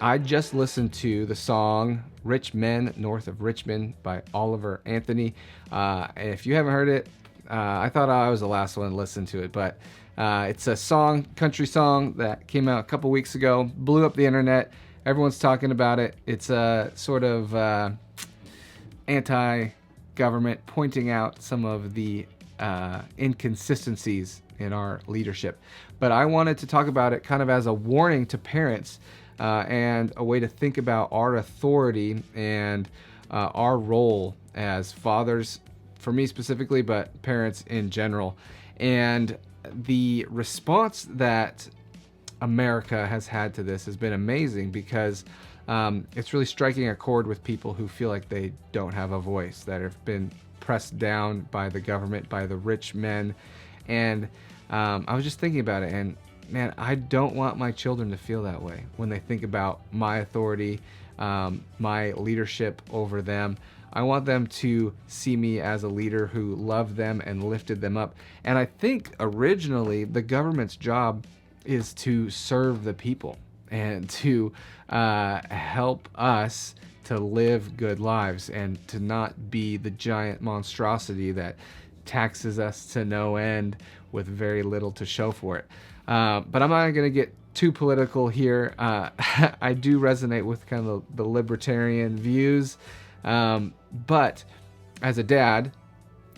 I just listened to the song Rich Men North of Richmond by Oliver Anthony. If you haven't heard it, I thought I was the last one to listen to it, but it's a song, country song that came out a couple weeks ago, blew up the internet. Everyone's talking about it. It's a sort of anti-government, pointing out some of the inconsistencies in our leadership. But I wanted to talk about it kind of as a warning to parents and a way to think about our authority and our role as fathers, for me specifically, but parents in general. And the response that America has had to this has been amazing, because it's really striking a chord with people who feel like they don't have a voice, that have been pressed down by the government, by the rich men. And I was just thinking about it, and man, I don't want my children to feel that way when they think about my authority, my leadership over them. I want them to see me as a leader who loved them and lifted them up. And I think originally the government's job is to serve the people and to help us to live good lives and to not be the giant monstrosity that taxes us to no end with very little to show for it. But I'm not going to get too political here. I do resonate with kind of the libertarian views. But as a dad,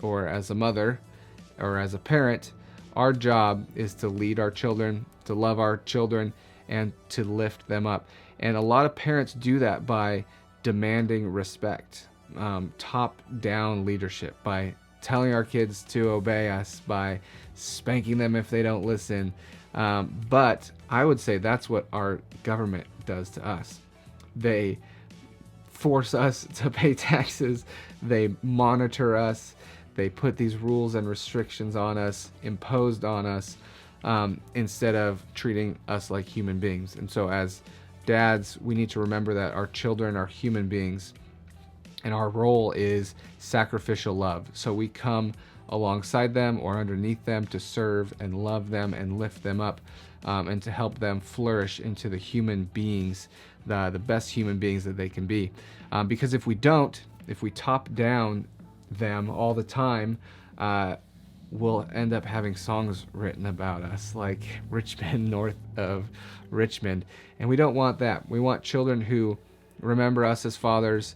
or as a mother, or as a parent, our job is to lead our children, to love our children, and to lift them up. And a lot of parents do that by demanding respect, top-down leadership, by telling our kids to obey us, by spanking them if they don't listen. But I would say that's what our government does to us. They force us to pay taxes, they monitor us, they put these rules and restrictions on us, imposed on us, instead of treating us like human beings. And so as dads, we need to remember that our children are human beings, and our role is sacrificial love. So we come alongside them or underneath them to serve and love them and lift them up, and to help them flourish into the human beings, the best human beings that they can be. Because if we don't, if we top down them all the time, we'll end up having songs written about us like Richmond North of Richmond. And we don't want that. We want children who remember us as fathers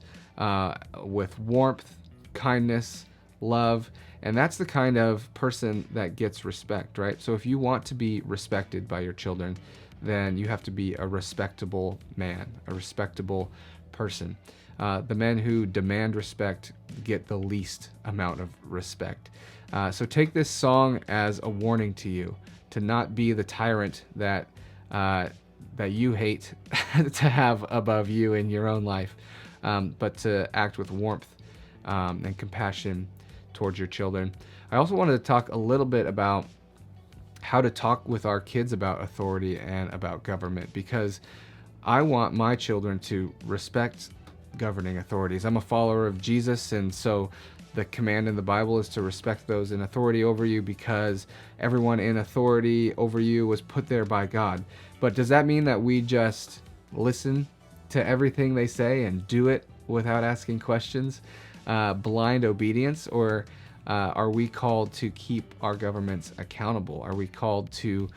with warmth, kindness, love. And that's the kind of person that gets respect, right? So if you want to be respected by your children, then you have to be a respectable man, a respectable person. The men who demand respect get the least amount of respect. So take this song as a warning to you to not be the tyrant that you hate to have above you in your own life, but to act with warmth and compassion towards your children. I also wanted to talk a little bit about how to talk with our kids about authority and about government, because I want my children to respect governing authorities. I'm a follower of Jesus, and so the command in the Bible is to respect those in authority over you, because everyone in authority over you was put there by God. But does that mean that we just listen to everything they say and do it without asking questions? Blind obedience? Or are we called to keep our governments accountable? Are we called to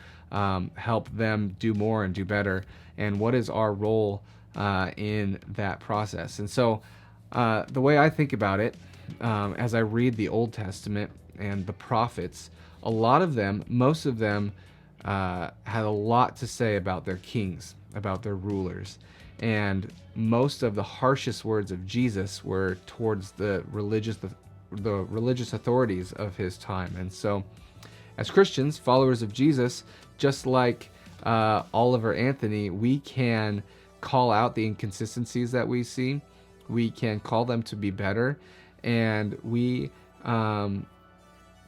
help them do more and do better? And what is our role in that process? And so the way I think about it, as I read the Old Testament and the prophets, a lot of them, most of them, had a lot to say about their kings, about their rulers. And most of the harshest words of Jesus were towards the religious authorities of his time. And so as Christians, followers of Jesus, just like Oliver Anthony, we can call out the inconsistencies that we see. We can call them to be better, and we can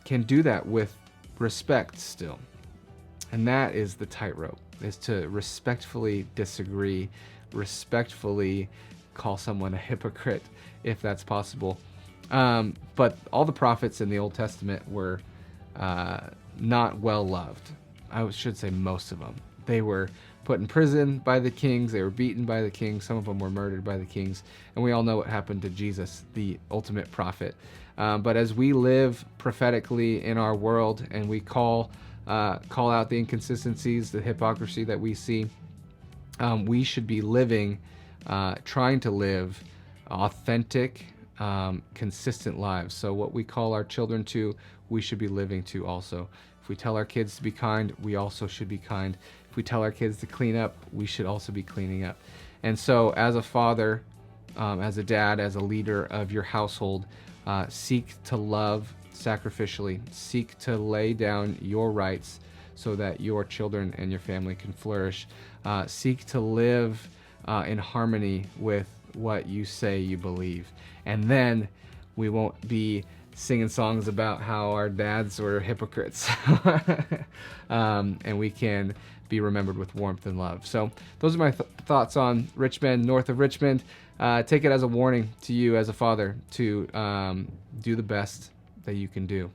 do that with respect still. And that is the tightrope, is to respectfully disagree, respectfully call someone a hypocrite if that's possible. But all the prophets in the Old Testament were not well loved. I should say most of them. They were put in prison by the kings. They were beaten by the kings. Some of them were murdered by the kings. And we all know what happened to Jesus, the ultimate prophet. But as we live prophetically in our world and we call out the inconsistencies, the hypocrisy that we see, we should be living, trying to live authentic, consistent lives. So what we call our children to, we should be living to also. If we tell our kids to be kind, we also should be kind. If we tell our kids to clean up, we should also be cleaning up. And so as a father, as a dad, as a leader of your household, seek to love sacrificially. Seek to lay down your rights so that your children and your family can flourish. Seek to live in harmony with what you say you believe. And then we won't be singing songs about how our dads were hypocrites. And we can be remembered with warmth and love. So those are my thoughts on Richmond, north of Richmond. Take it as a warning to you as a father to do the best that you can do.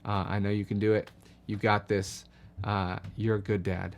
I know you can do it. You got this. You're a good dad.